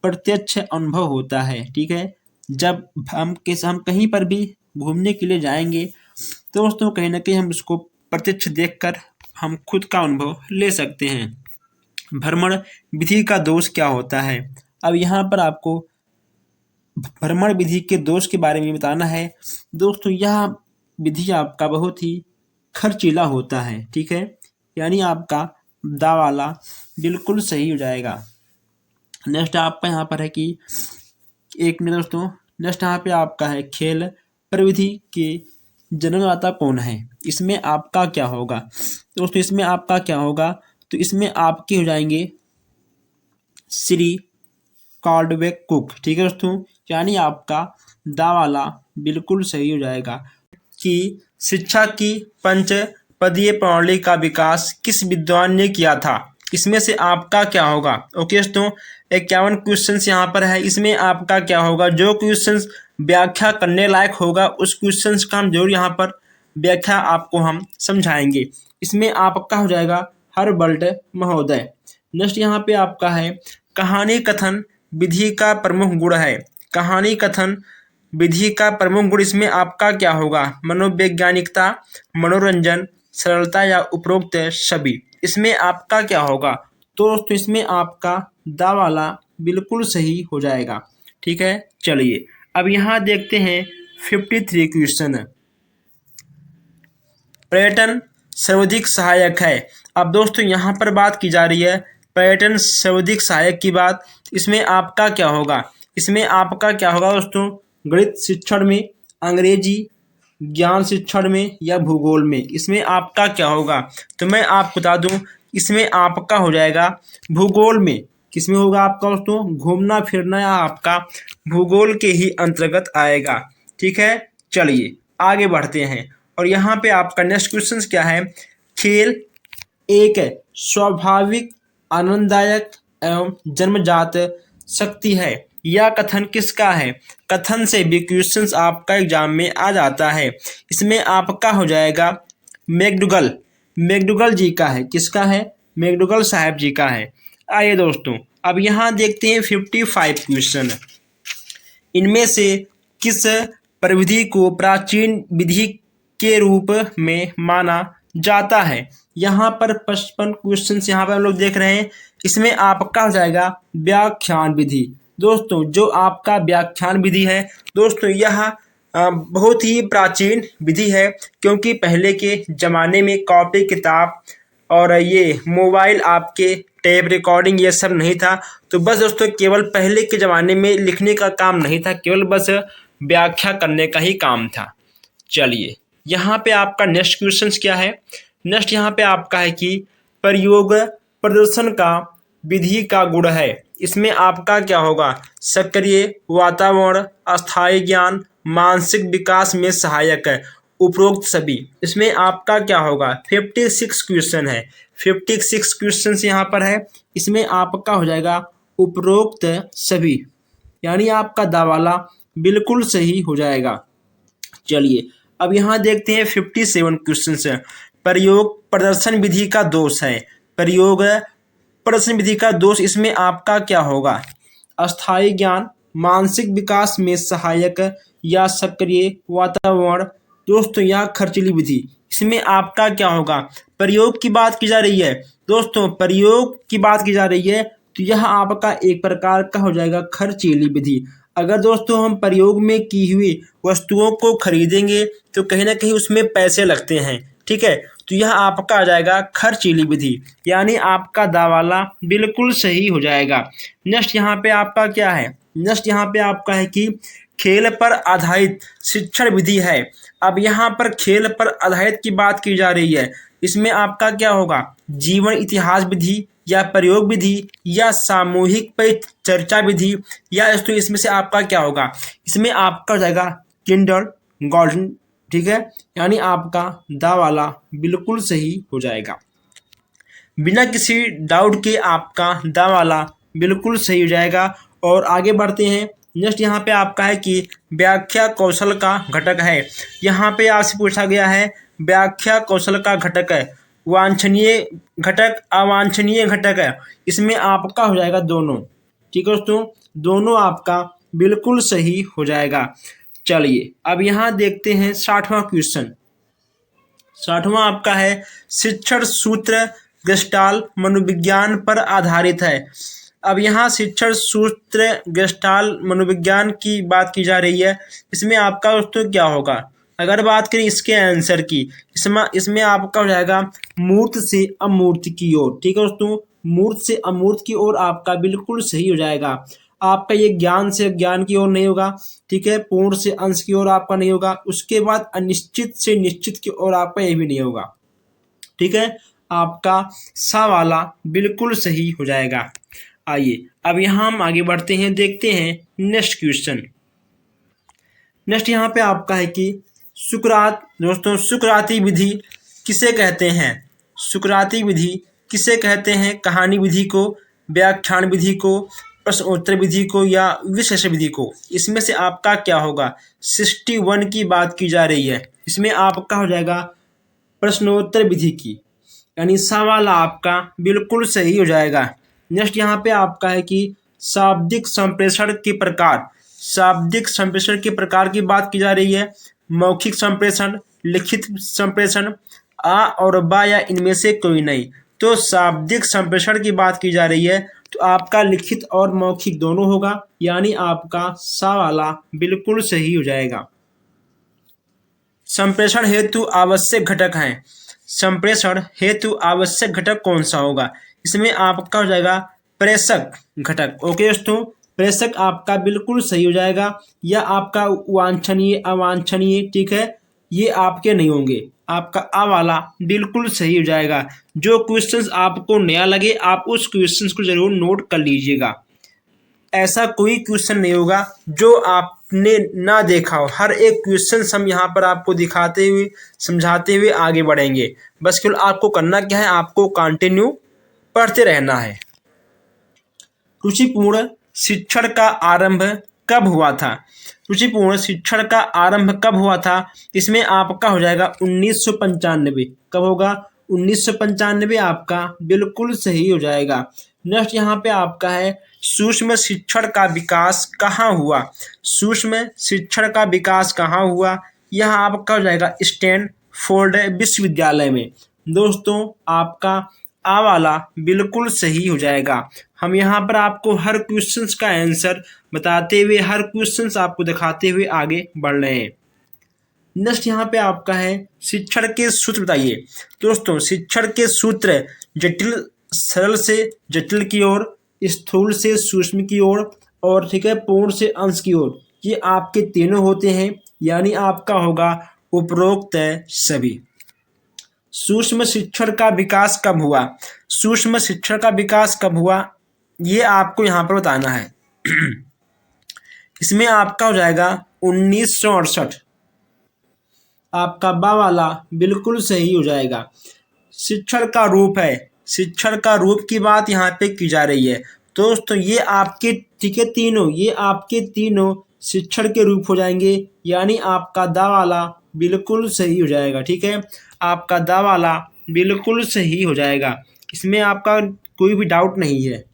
प्रत्यक्ष अनुभव होता है। ठीक है, जब हम कहीं पर भी घूमने के लिए जाएंगे तो दोस्तों कहीं ना कहीं हम उसको प्रत्यक्ष देखकर हम खुद का अनुभव ले सकते हैं। भ्रमण विधि का दोष क्या होता है। अब यहाँ पर आपको भ्रमण विधि के दोष के बारे में बताना है। दोस्तों यह विधि आपका बहुत ही खर्चीला होता है। ठीक है, यानी आपका दा वाला बिल्कुल सही हो जाएगा। नेक्स्ट आपका यहाँ पर है कि एक मिनट दोस्तों, नेक्स्ट यहाँ पे आपका है खेल प्रविधि के जन्मदाता कौन है। इसमें आपका क्या होगा दोस्तों, इसमें आपका क्या होगा, तो इसमें आपके हो जाएंगे श्री कॉल्डवेक कुक। ठीक है दोस्तों, यानी आपका दा वाला बिल्कुल सही हो जाएगा। कि शिक्षा की पंचपदीय प्रणाली का विकास किस विद्वान ने किया था। इसमें से आपका क्या होगा। ओके दोस्तों, 51 क्वेश्चन यहाँ पर है। इसमें आपका क्या होगा, जो क्वेश्चन व्याख्या करने लायक होगा उस क्वेश्चन का हम जरूर यहाँ पर व्याख्या आपको हम समझाएंगे। इसमें आपका हो जाएगा हर्बर्ट महोदय। नेक्स्ट यहाँ पे आपका है कहानी कथन विधि का प्रमुख गुण है। कहानी कथन विधि का प्रमुख गुण इसमें आपका क्या होगा, मनोवैज्ञानिकता, मनोरंजन, सरलता या उपरोक्त सभी। इसमें आपका क्या होगा, तो दोस्तों इसमें आपका दा वाला बिल्कुल सही हो जाएगा। ठीक है, चलिए अब यहाँ देखते हैं 53 क्वेश्चन। पर्यटन सर्वाधिक सहायक है। अब दोस्तों यहाँ पर बात की जा रही है पर्यटन सर्वाधिक सहायक की बात, इसमें आपका क्या होगा? इसमें आपका क्या होगा दोस्तों? गणित शिक्षण में, अंग्रेजी, ज्ञान शिक्षण में या भूगोल में, इसमें आपका क्या होगा? तो मैं आपको बता दूं, इसमें आपका हो जाएगा भूगोल में। किसमें होगा आपका दोस्तों? घूमना फिरना या आपका भूगोल के ही अंतर्गत आएगा। ठीक है, चलिए आगे बढ़ते हैं। और यहाँ पे आपका नेक्स्ट क्वेश्चन क्या है? खेल एक स्वाभाविक, आनंददायक एवं जन्मजात शक्ति है। यह कथन किसका है? कथन से भी क्वेश्चंस आपका एग्जाम में आ जाता है। इसमें आपका हो जाएगा मैकडूगल। मैकडूगल जी का है। किसका है? मैकडूगल साहब जी का है। आइए दोस्तों, अब यहाँ देखते हैं 55 क्वेश्चन। इनमें से किस प्रविधि को प्राचीन विधि के रूप में माना जाता है? यहाँ पर 55 क्वेश्चन यहाँ पर हम लोग देख रहे हैं। इसमें आपका हो जाएगा व्याख्यान विधि। दोस्तों, जो आपका व्याख्यान विधि है दोस्तों, यह बहुत ही प्राचीन विधि है, क्योंकि पहले के ज़माने में कॉपी किताब और ये मोबाइल, आपके टेप रिकॉर्डिंग ये सब नहीं था। तो बस दोस्तों, केवल पहले के ज़माने में लिखने का काम नहीं था, केवल बस व्याख्या करने का ही काम था। चलिए, यहाँ पे आपका नेक्स्ट क्वेश्चन क्या है? नेक्स्ट यहाँ पे आपका है कि प्रयोग प्रदर्शन का विधि का गुण है। इसमें आपका क्या होगा? सक्रिय, वातावरण, अस्थायी ज्ञान, मानसिक विकास में सहायक है, उपरोक्त सभी। इसमें आपका क्या होगा? 56 क्वेश्चन है। 56 क्वेश्चन यहाँ पर है। इसमें आपका हो जाएगा उपरोक्त सभी, यानी आपका दावाला बिल्कुल सही हो जाएगा। चलिए, अब यहाँ देखते हैं 57 क्वेश्चन है। प्रयोग प्रदर्शन विधि का दोष है। प्रयोग प्रदर्शन विधि का दोष, इसमें आपका क्या होगा? अस्थायी ज्ञान, मानसिक विकास में सहायक या सक्रिय वातावरण। दोस्तों, यहाँ खर्चीली विधि, इसमें आपका क्या होगा? प्रयोग की बात की जा रही है दोस्तों, प्रयोग की बात की जा रही है, तो यह आपका एक प्रकार का हो जाएगा खर्चीली विधि। अगर दोस्तों हम प्रयोग में की हुई वस्तुओं को खरीदेंगे तो कहीं ना कहीं उसमें पैसे लगते हैं। ठीक है, तो यह आपका आ जाएगा खर्चीली विधि, यानी आपका दावाला बिल्कुल सही हो जाएगा। नेक्स्ट यहाँ पे आपका क्या है? नेक्स्ट यहाँ पे आपका है कि खेल पर आधारित शिक्षण विधि है। अब यहाँ पर खेल पर आधारित की बात की जा रही है। इसमें आपका क्या होगा? जीवन इतिहास विधि या प्रयोग विधि या सामूहिक परिचर्चा विधि, या इसमें से आपका क्या होगा? इसमें आपका हो जाएगा किंडरगार्टन। ठीक है, यानी आपका दावाला बिल्कुल सही हो जाएगा। बिना किसी डाउट के आपका दावाला बिल्कुल सही हो जाएगा। और आगे बढ़ते हैं। नेक्स्ट यहाँ पे आपका है कि व्याख्या कौशल का घटक है। यहाँ पे आपसे पूछा गया है व्याख्या कौशल का घटक है, वांछनीय घटक, अवांछनीय घटक है। इसमें आपका हो जाएगा दोनों। ठीक है दोस्तों, दोनों आपका बिल्कुल सही हो जाएगा। चलिए, अब यहाँ देखते हैं 60वां क्वेश्चन। 60वां आपका है शिक्षण सूत्र गेस्टाल्ट मनोविज्ञान पर आधारित है। अब यहाँ शिक्षण सूत्र गेस्टाल्ट मनोविज्ञान की बात की जा रही है। इसमें आपका दोस्तों क्या होगा? अगर बात करें इसके आंसर की, इसमें आपका हो जाएगा मूर्त से अमूर्त की ओर। ठीक है दोस्तों, मूर्त से अमूर्त की ओर आपका बिल्कुल सही हो जाएगा। आपका ये ज्ञान से ज्ञान की ओर नहीं होगा। ठीक है, पूर्ण से अंश की ओर आपका नहीं होगा। उसके बाद अनिश्चित से निश्चित की ओर आपका ये भी नहीं होगा। ठीक है, आपका सा वाला बिल्कुल सही हो जाएगा। आइए, अब यहाँ हम आगे बढ़ते हैं, देखते हैं नेक्स्ट क्वेश्चन। नेक्स्ट यहाँ पे आपका है कि सुकरात, दोस्तों सुकराती विधि किसे कहते हैं? सुकराती विधि किसे कहते हैं? कहानी विधि को, व्याख्यान विधि को, प्रश्नोत्तर विधि को या विशेष विधि को? इसमें से आपका क्या होगा? 61 की बात की जा रही है। इसमें आपका हो जाएगा प्रश्नोत्तर विधि की, यानी सवाल आपका बिल्कुल सही हो जाएगा। नेक्स्ट यहाँ पे आपका है कि शाब्दिक संप्रेषण के प्रकार। शाब्दिक संप्रेषण के प्रकार की बात की जा रही है। मौखिक संप्रेषण, लिखित संप्रेषण, आ और बा या इनमें से कोई नहीं। तो शाब्दिक संप्रेषण की बात की जा रही है, तो आपका लिखित और मौखिक दोनों होगा, यानी आपका सा वाला बिल्कुल सही हो जाएगा। संप्रेषण हेतु आवश्यक घटक हैं। संप्रेषण हेतु आवश्यक घटक कौन सा होगा? इसमें आपका हो जाएगा प्रेषक घटक। ओके दोस्तों, प्रेषक आपका बिल्कुल सही हो जाएगा। या आपका वांछनीय, अवांछनीय, ठीक है, ये आपके नहीं होंगे। आपका आ वाला बिल्कुल सही हो जाएगा। जो क्वेश्चंस आपको नया लगे आप उस क्वेश्चंस को जरूर नोट कर लीजिएगा। ऐसा कोई क्वेश्चन नहीं होगा जो आपने ना देखा हो। हर एक क्वेश्चन हम यहाँ पर आपको दिखाते हुए, समझाते हुए आगे बढ़ेंगे। बस केवल आपको करना क्या है, आपको कंटिन्यू पढ़ते रहना है। रुचिपूर्ण शिक्षण का आरंभ कब हुआ था? रुचिपूर्ण शिक्षण का आरंभ कब हुआ था? इसमें आपका हो जाएगा 1995। कब होगा? 1995 आपका बिल्कुल सही हो जाएगा। नेक्स्ट यहाँ पे आपका है सूक्ष्म शिक्षण का विकास कहाँ हुआ? सूक्ष्म शिक्षण का विकास कहाँ हुआ? यह आपका हो जाएगा स्टैनफोर्ड विश्वविद्यालय में। दोस्तों आपका आ वाला बिल्कुल सही हो जाएगा। हम यहाँ पर आपको हर क्वेश्चंस का आंसर बताते हुए, हर क्वेश्चंस आपको दिखाते हुए आगे बढ़ रहे हैं। नेक्स्ट यहाँ पे आपका है शिक्षण के सूत्र बताइए। दोस्तों शिक्षण के सूत्र जटिल सरल से जटिल की ओर, स्थूल से सूक्ष्म की ओर, और ठीक है पूर्ण से अंश की ओर, ये आपके तीनों होते हैं। यानी आपका होगा उपरोक्त सभी। सूक्ष्म शिक्षण का विकास कब हुआ? सूक्ष्म शिक्षण का विकास कब हुआ ये आपको यहाँ पर बताना है। इसमें आपका हो जाएगा 1968। आपका बा वाला बिल्कुल सही हो जाएगा। शिक्षण का रूप है, शिक्षण का रूप की बात यहाँ पे की जा रही है। दोस्तों ये आपके, ठीक है, तीनों, ये आपके तीनों शिक्षण के रूप हो जाएंगे। यानी आपका दा वाला बिल्कुल सही हो जाएगा। ठीक है, आपका दा वाला बिल्कुल सही हो जाएगा। इसमें आपका कोई भी डाउट नहीं है।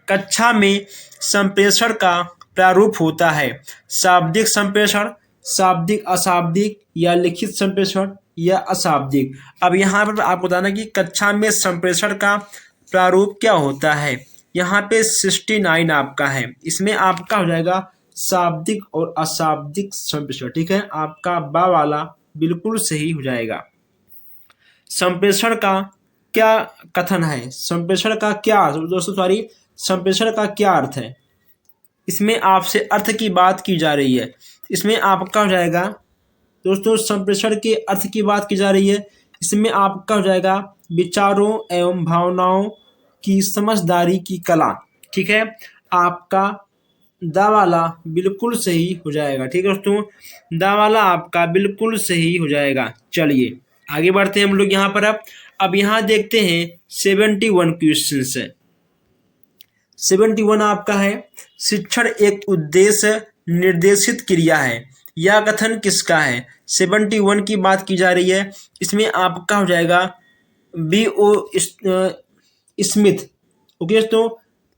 कक्षा में संप्रेषण का प्रारूप होता है शाब्दिक संप्रेषण, शाब्दिक अशाब्दिक, या लिखित संप्रेषण, या अशाब्दिक। अब यहाँ पर आपको बताना कि कक्षा में संप्रेषण का प्रारूप क्या होता है। यहाँ पे 69 आपका है। इसमें आपका हो जाएगा शाब्दिक और अशाब्दिक संप्रेषण। ठीक है, आपका बा वाला बिल्कुल सही हो जाएगा। संप्रेषण का क्या कथन है? संप्रेषण का क्या दोस्तों, सॉरी, संप्रेषण का क्या अर्थ है? इसमें आपसे अर्थ की बात की जा रही है। इसमें आपका हो जाएगा दोस्तों, संप्रेषण के अर्थ की बात की जा रही है। इसमें आपका हो जाएगा विचारों एवं भावनाओं की समझदारी की कला। ठीक है, आपका दा वाला बिल्कुल सही हो जाएगा। ठीक है दोस्तों, दा वाला आपका बिल्कुल सही हो जाएगा। चलिए आगे बढ़ते हैं हम लोग यहाँ पर। अब यहाँ देखते हैं 71 क्वेश्चन है। 71 आपका है शिक्षण एक उद्देश्य निर्देशित क्रिया है। यह कथन किसका है? 71 की बात की जा रही है। इसमें आपका हो जाएगा B.O. स्मिथ। ओके दोस्तों,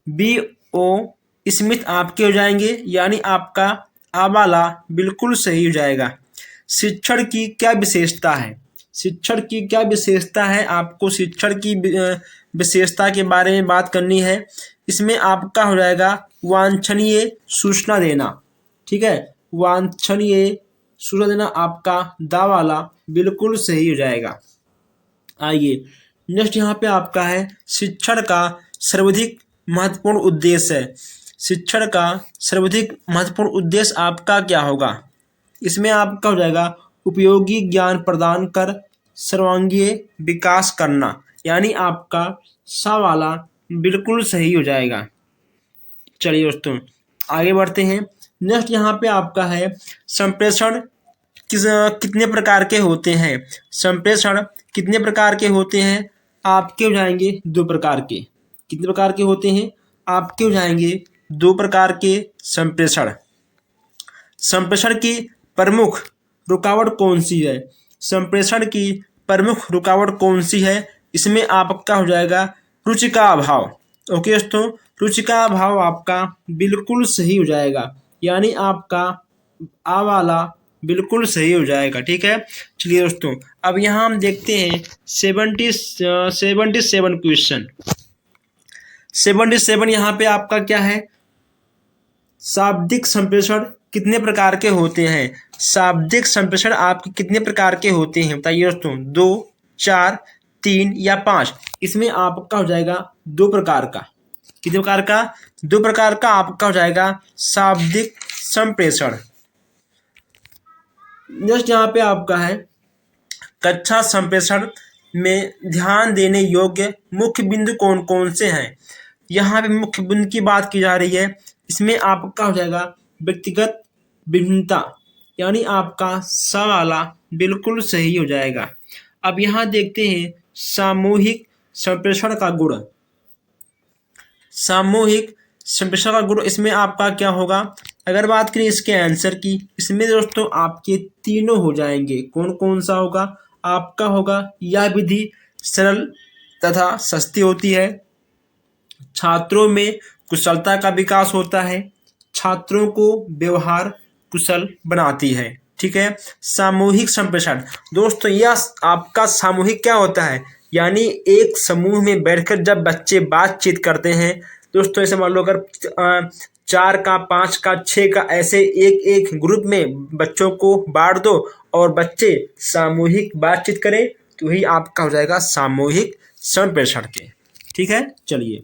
B.O. स्मिथ आपके हो जाएंगे। यानी आपका आ वाला बिल्कुल सही हो जाएगा। शिक्षण की क्या विशेषता है? शिक्षण की क्या विशेषता है? आपको शिक्षण की विशेषता के बारे में बात करनी है। इसमें आपका हो जाएगा वांछनीय सूचना देना। ठीक है, वांछनीय सूचना देना आपका दा वाला बिल्कुल सही हो जाएगा। आइए नेक्स्ट यहाँ पे आपका है शिक्षण का सर्वाधिक महत्वपूर्ण उद्देश्य है। शिक्षण का सर्वाधिक महत्वपूर्ण उद्देश्य आपका क्या होगा? इसमें आपका हो जाएगा उपयोगी ज्ञान प्रदान कर सर्वांगीण विकास करना। यानी आपका सा वाला बिल्कुल सही हो जाएगा। चलिए दोस्तों आगे बढ़ते हैं। नेक्स्ट यहाँ पे आपका है संप्रेषण कितने प्रकार के होते हैं? संप्रेषण कितने प्रकार के होते हैं? आपके हो जाएंगे 2 प्रकार के। कितने प्रकार के होते हैं? आपके हो जाएंगे 2 प्रकार के संप्रेषण। संप्रेषण की प्रमुख रुकावट कौन सी है? संप्रेषण की प्रमुख रुकावट कौन सी है? इसमें आपका हो जाएगा रुचि का अभाव। ओके दोस्तों, रुचि का अभाव आपका बिल्कुल सही हो जाएगा। यानी आपका आ वाला बिल्कुल सही हो जाएगा। ठीक है, चलिए दोस्तों अब यहाँ हम देखते हैं 77 क्वेश्चन। 77 यहाँ पे आपका क्या है? शाब्दिक संप्रेषण कितने प्रकार के होते हैं? शाब्दिक संप्रेषण आपके कितने प्रकार के होते हैं बताइए दोस्तों? 2, 4, 3 या 5। इसमें आपका हो जाएगा 2 प्रकार का। कितने प्रकार का? 2 प्रकार का आपका हो जाएगा शाब्दिक संप्रेषण। नेक्स्ट यहाँ पे आपका है कक्षा संप्रेषण में ध्यान देने योग्य मुख्य बिंदु कौन कौन से हैं। यहाँ पे मुख्य बिंदु की बात की जा रही है। इसमें आपका हो जाएगा व्यक्तिगत विभिन्नता, यानी आपका सा वाला बिल्कुल सही हो जाएगा। अब यहाँ देखते हैं सामूहिक संप्रेषण का गुण। सामूहिक संप्रेषण का गुण इसमें आपका क्या होगा? अगर बात करें इसके आंसर की, इसमें दोस्तों आपके तीनों हो जाएंगे। कौन कौन सा होगा? आपका होगा यह विधि सरल तथा सस्ती होती है, छात्रों में कुशलता का विकास होता है, छात्रों को व्यवहार कुशल बनाती है। ठीक है। सामूहिक संप्रेषण दोस्तों, यह आपका सामूहिक क्या होता है? यानी एक समूह में बैठकर जब बच्चे बातचीत करते हैं दोस्तों, ऐसे मान लो अगर 4 का 5 का 6 का ऐसे एक एक ग्रुप में बच्चों को बांट दो और बच्चे सामूहिक बातचीत करें तो ही आपका हो जाएगा सामूहिक संप्रेषण के। ठीक है। चलिए,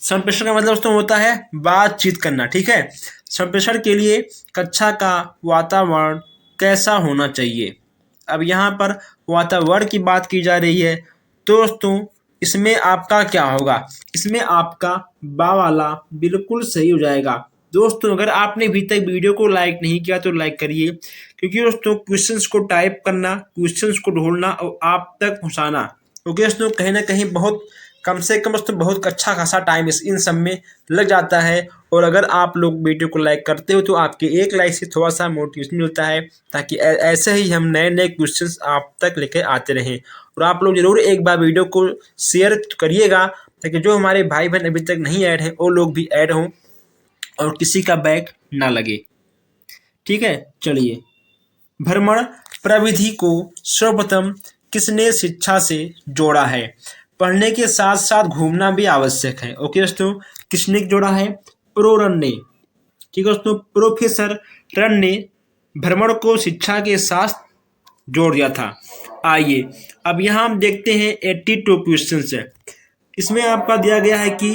संप्रेषण का मतलब दोस्तों होता है बातचीत करना। ठीक है। संप्रेषण के लिए कक्षा का वातावरण कैसा होना चाहिए? अब यहाँ पर वातावरण की बात की जा रही है दोस्तों, इसमें आपका क्या होगा? इसमें आपका बा वाला बिल्कुल सही हो जाएगा। दोस्तों अगर आपने अभी तक वीडियो को लाइक नहीं किया तो लाइक करिए, क्योंकि दोस्तों क्वेश्चंस को टाइप करना, क्वेश्चंस को ढूंढना और आप तक पहुँचाना, क्योंकि दोस्तों कहीं ना कहीं बहुत कम से कम दोस्तों बहुत अच्छा खासा टाइम इन सब में लग जाता है। और अगर आप लोग वीडियो को लाइक करते हो तो आपके एक लाइक से थोड़ा सा मोटिवेशन मिलता है, ताकि ऐसे ही हम नए नए क्वेश्चंस आप तक लेकर आते रहें। और आप लोग जरूर एक बार वीडियो को शेयर करिएगा, ताकि जो हमारे भाई बहन अभी तक नहीं ऐड हैं वो लोग भी ऐड हों और किसी का बैक ना लगे। ठीक है। चलिए, भ्रमण प्रविधि को सर्वप्रथम किसने शिक्षा से जोड़ा है? पढ़ने के साथ साथ घूमना भी आवश्यक है। ओके दोस्तों, किसने जोड़ा है? रन ने। ठीक है दोस्तों, प्रोफेसर रन ने भ्रमण को शिक्षा के साथ जोड़ दिया था। आइए अब यहाँ हम देखते हैं 82 क्वेश्चन है। इसमें आपका दिया गया है कि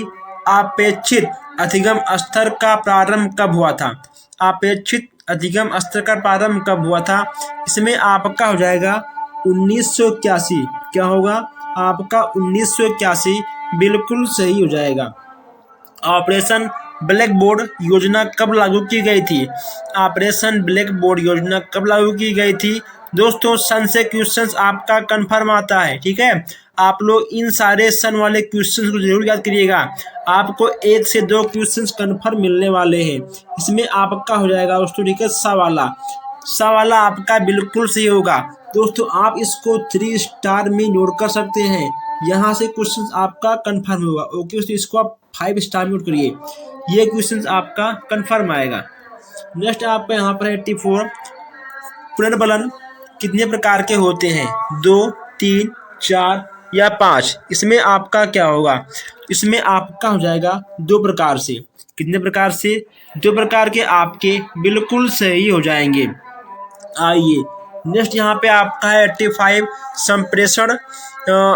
अपेक्षित अधिगम स्तर का प्रारंभ कब हुआ था? अपेक्षित अधिगम स्तर का प्रारंभ कब हुआ था? इसमें आपका हो जाएगा 1981। क्या होगा? आपका 1981 बिल्कुल सही हो जाएगा। ऑपरेशन ब्लैक बोर्ड योजना कब लागू की गई थी? ऑपरेशन ब्लैक बोर्ड योजना कब लागू की गई थी? दोस्तों सन से क्वेश्चंस आपका कंफर्म आता है। ठीक है। आप लोग इन सारे सन वाले क्वेश्चंस को जरूर याद करिएगा। आपको 1 से 2 क्वेश्चंस कंफर्म मिलने वाले हैं। इसमें आपका हो जाएगा दोस्तों, ठीक है, सा वाला आपका बिल्कुल सही होगा। दोस्तों आप इसको 3 स्टार में नोट कर सकते हैं। यहाँ से क्वेश्चन आपका कंफर्म होगा। ओके दोस्तों, इसको आप 5 स्टार में नोट करिए, ये क्वेश्चन आपका कंफर्म आएगा। नेक्स्ट आपका यहाँ पर 84 पुनर्बलन कितने प्रकार के होते हैं? 2, 3, 4 या 5? इसमें आपका क्या होगा? इसमें आपका हो जाएगा 2 प्रकार से। कितने प्रकार से? 2 प्रकार के आपके बिल्कुल सही हो जाएंगे। आइए नेक्स्ट यहाँ पे आपका है 85 संप्रेषण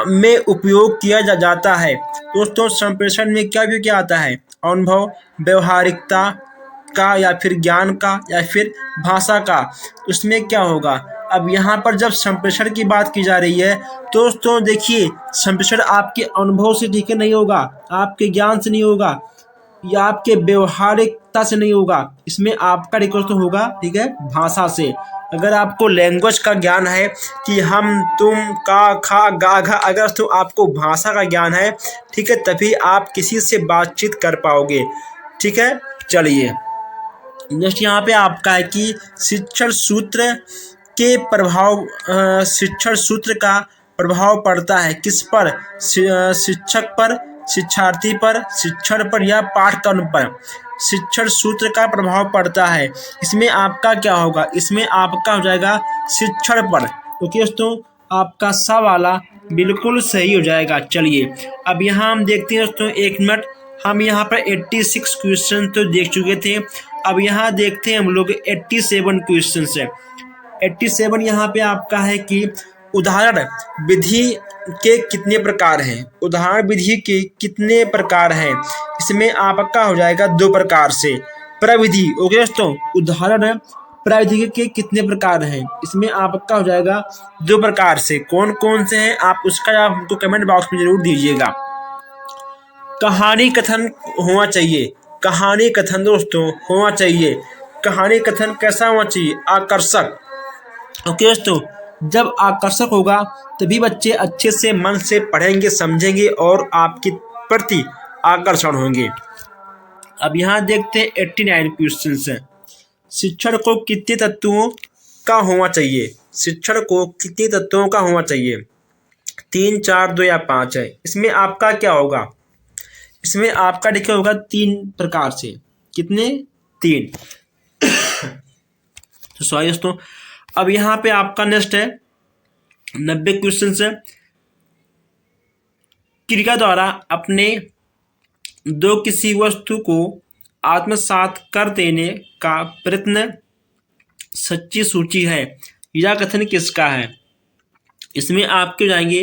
में उपयोग किया जाता है। दोस्तों संप्रेषण में क्या उपयोग किया जाता है? अनुभव, व्यवहारिकता का, या फिर ज्ञान का, या फिर भाषा का। उसमें क्या होगा? अब यहाँ पर जब संप्रेषण की बात की जा रही है दोस्तों, देखिए संप्रेषण आपके अनुभव से ठीक है नहीं होगा, आपके ज्ञान से नहीं होगा, या आपके व्यवहारिकता से नहीं होगा। इसमें आपका रिक्वेस्ट होगा, ठीक है, भाषा से। अगर आपको लैंग्वेज का ज्ञान है कि हम, तुम, का, खा, गा, घा, अगर तो आपको भाषा का ज्ञान है, ठीक है, तभी आप किसी से बातचीत कर पाओगे। ठीक है। चलिए नेक्स्ट यहाँ पे आपका है कि शिक्षण सूत्र के प्रभाव, शिक्षण सूत्र का प्रभाव पड़ता है किस पर? शिक्षक पर, शिक्षार्थी पर, शिक्षण पर, या पाठ्यक्रम पर? शिक्षण सूत्र का प्रभाव पड़ता है। इसमें आपका क्या होगा? इसमें आपका हो जाएगा शिक्षण पर। ओके दोस्तों, आपका सा वाला बिल्कुल सही हो जाएगा। चलिए अब यहाँ हम देखते हैं दोस्तों, 1 मिनट, हम यहाँ पर 86 क्वेश्चन तो देख चुके थे। अब यहाँ देखते हैं हम लोग 87 क्वेश्चन है। 87 यहाँ पे आपका है कि उदाहरण विधि के कितने प्रकार हैं? उदाहरण विधि के कितने प्रकार हैं? इसमें आपका हो जाएगा 2 प्रकार से। प्रविधि, ओके दोस्तों, उदाहरण प्रविधि के कितने प्रकार हैं? इसमें आपका हो जाएगा 2 प्रकार से। कौन कौन से हैं आप उसका जवाब हमको कमेंट बॉक्स में जरूर दीजिएगा। कहानी कथन होना चाहिए। कहानी कथन दोस्तों होना चाहिए। कहानी कथन कैसा होना चाहिए? आकर्षक। ओके दोस्तों, जब आकर्षक होगा तभी बच्चे अच्छे से मन से पढ़ेंगे, समझेंगे और आपके प्रति आकर्षण होंगे। अब यहाँ देखते हैं 89 क्वेश्चन है। शिक्षण को कितने तत्वों का होना चाहिए? शिक्षण को कितने तत्वों का होना चाहिए? 3, 4, 2 या 5 है। इसमें आपका क्या होगा? इसमें आपका देखिए होगा 3 प्रकार से। कितने? 3। तो सॉरी दोस्तों, अब यहाँ पे आपका नेक्स्ट है 90 क्वेश्चन है। क्रिया द्वारा अपने दो किसी वस्तु को आत्मसात कर देने का प्रयत्न सच्ची सूची है। यह कथन किसका है? इसमें आपके हो जाएंगे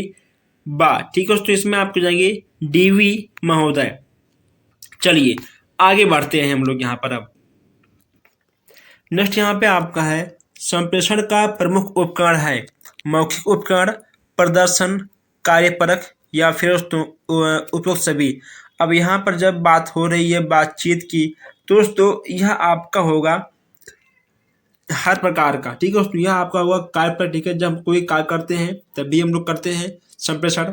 बा, ठीक है दोस्तों, इसमें आपके जाएंगे डीवी महोदय। चलिए आगे बढ़ते हैं हम लोग यहाँ पर। अब नेक्स्ट यहाँ पे आपका है संप्रेषण का प्रमुख उपकरण है मौखिक उपकरण, प्रदर्शन, कार्यपरक या फिर दोस्तों उपयुक्त सभी। अब यहाँ पर जब बात हो रही है बातचीत की तो दोस्तों यह आपका होगा हर प्रकार का, ठीक है दोस्तों, यह आपका होगा कार्यपरक, ठीक है, जब हम कोई कार्य करते हैं तभी हम लोग करते हैं संप्रेषण,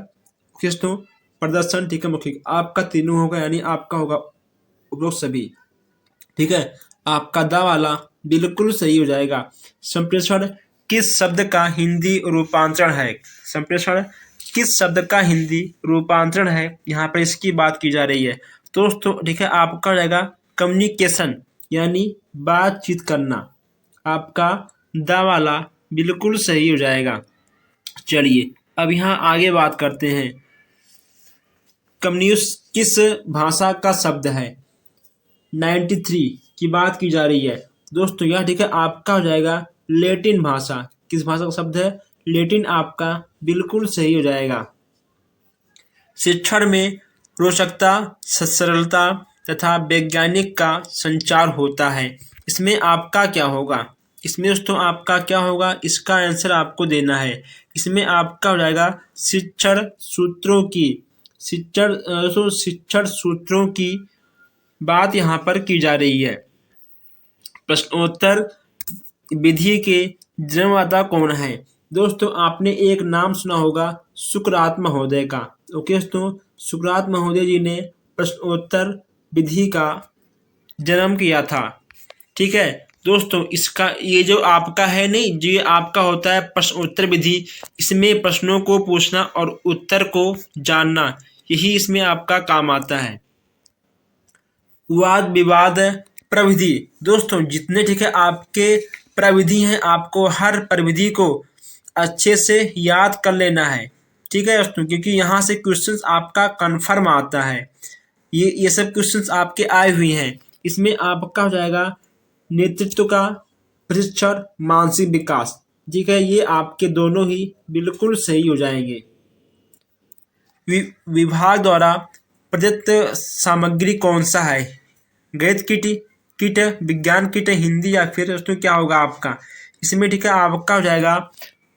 दोस्तों, प्रदर्शन, ठीक है, मौखिक, आपका तीनों होगा, यानी आपका होगा उपयुक्त सभी, ठीक है। आपका दा वाला बिल्कुल सही हो जाएगा। संप्रेषण किस शब्द का हिंदी रूपांतरण है? संप्रेषण किस शब्द का हिंदी रूपांतरण है? यहाँ पर इसकी बात की जा रही है दोस्तों, ठीक है। आपका हो जाएगा कम्युनिकेशन, यानी बातचीत करना। आपका दा वाला बिल्कुल सही हो जाएगा। चलिए अब यहाँ आगे बात करते हैं। कम्युनिस्ट किस भाषा का शब्द है? 93 की बात की जा रही है दोस्तों, यह ठीक है आपका हो जाएगा लैटिन भाषा। किस भाषा का शब्द है? लैटिन, आपका बिल्कुल सही हो जाएगा। शिक्षण में रोचकता, सरलता तथा वैज्ञानिक का संचार होता है। इसमें आपका क्या होगा? इसमें दोस्तों आपका क्या होगा? इसका आंसर आपको देना है। इसमें आपका हो जाएगा शिक्षण सूत्रों की, शिक्षण सूत्रों की बात यहाँ पर की जा रही है। प्रश्नोत्तर विधि के जन्मदाता कौन है? दोस्तों आपने एक नाम सुना होगा सुकरात महोदय का। ओके दोस्तों, सुकरात महोदय जी ने प्रश्नोत्तर विधि का जन्म किया था, ठीक है दोस्तों। इसका ये जो आपका है नहीं, जो ये आपका होता है प्रश्नोत्तर विधि, इसमें प्रश्नों को पूछना और उत्तर को जानना, यही इसमें आपका काम आता है। वाद विवाद प्रविधि, दोस्तों जितने ठीक है आपके प्रविधि हैं, आपको हर प्रविधि को अच्छे से याद कर लेना है, ठीक है दोस्तों, क्योंकि यहाँ से क्वेश्चंस आपका कन्फर्म आता है। ये सब क्वेश्चंस आपके आए हुए हैं। इसमें आपका हो जाएगा नेतृत्व का प्रशिक्षण, मानसिक विकास, ठीक है, ये आपके दोनों ही बिल्कुल सही हो जाएंगे। विभाग द्वारा प्रदत्त सामग्री कौन सा है? गणित किट, विज्ञान किट, हिंदी या फिर दोस्तों क्या होगा आपका? इसमें ठीक है आपका हो जाएगा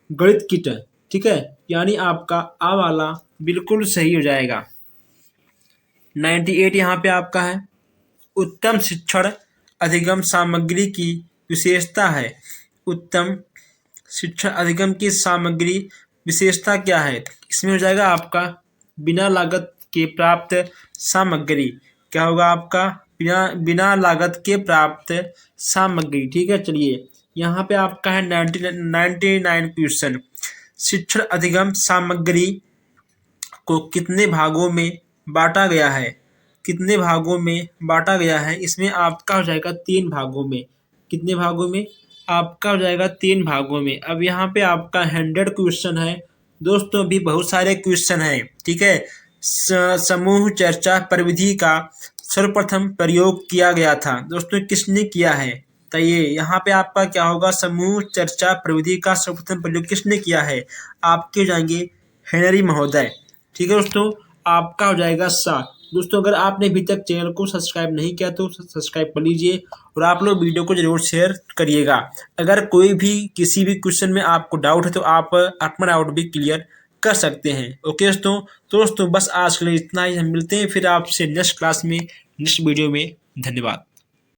गणित किट, ठीक है, यानी आपका आ वाला बिल्कुल सही हो जाएगा। 98 यहाँ पे आपका है उत्तम शिक्षण अधिगम सामग्री की विशेषता है। उत्तम शिक्षण अधिगम की सामग्री विशेषता क्या है? इसमें हो जाएगा आपका बिना लागत के प्राप्त सामग्री। क्या होगा आपका? बिना लागत के प्राप्त सामग्री, ठीक है। चलिए यहाँ पे आपका है 99 क्वेश्चन। शिक्षण अधिगम सामग्री को कितने भागों में बांटा गया है? कितने भागों में बांटा गया है? इसमें आपका हो जाएगा 3 भागों में। कितने भागों में? आपका हो जाएगा 3 भागों में। अब यहाँ पे आपका 100 क्वेश्चन है दोस्तों, भी बहुत सारे क्वेश्चन हैं, ठीक है। समूह चर्चा प्रविधि का सर्वप्रथम प्रयोग किया गया था दोस्तों, किसने किया है? बताइए यहाँ पे आपका क्या होगा, समूह चर्चा प्रविधि का सर्वप्रथम प्रयोग किसने किया है? आपके हो जाएंगे हेनरी महोदय। ठीक है दोस्तों, आपका हो जाएगा सा। दोस्तों अगर आपने अभी तक चैनल को सब्सक्राइब नहीं किया तो सब्सक्राइब कर लीजिए और आप लोग वीडियो को जरूर शेयर करिएगा। अगर कोई भी किसी भी क्वेश्चन में आपको डाउट है तो आप अपना डाउट भी क्लियर कर सकते हैं। ओके दोस्तों बस आज के लिए इतना ही। हम मिलते हैं फिर आपसे नेक्स्ट क्लास में, नेक्स्ट वीडियो में। धन्यवाद।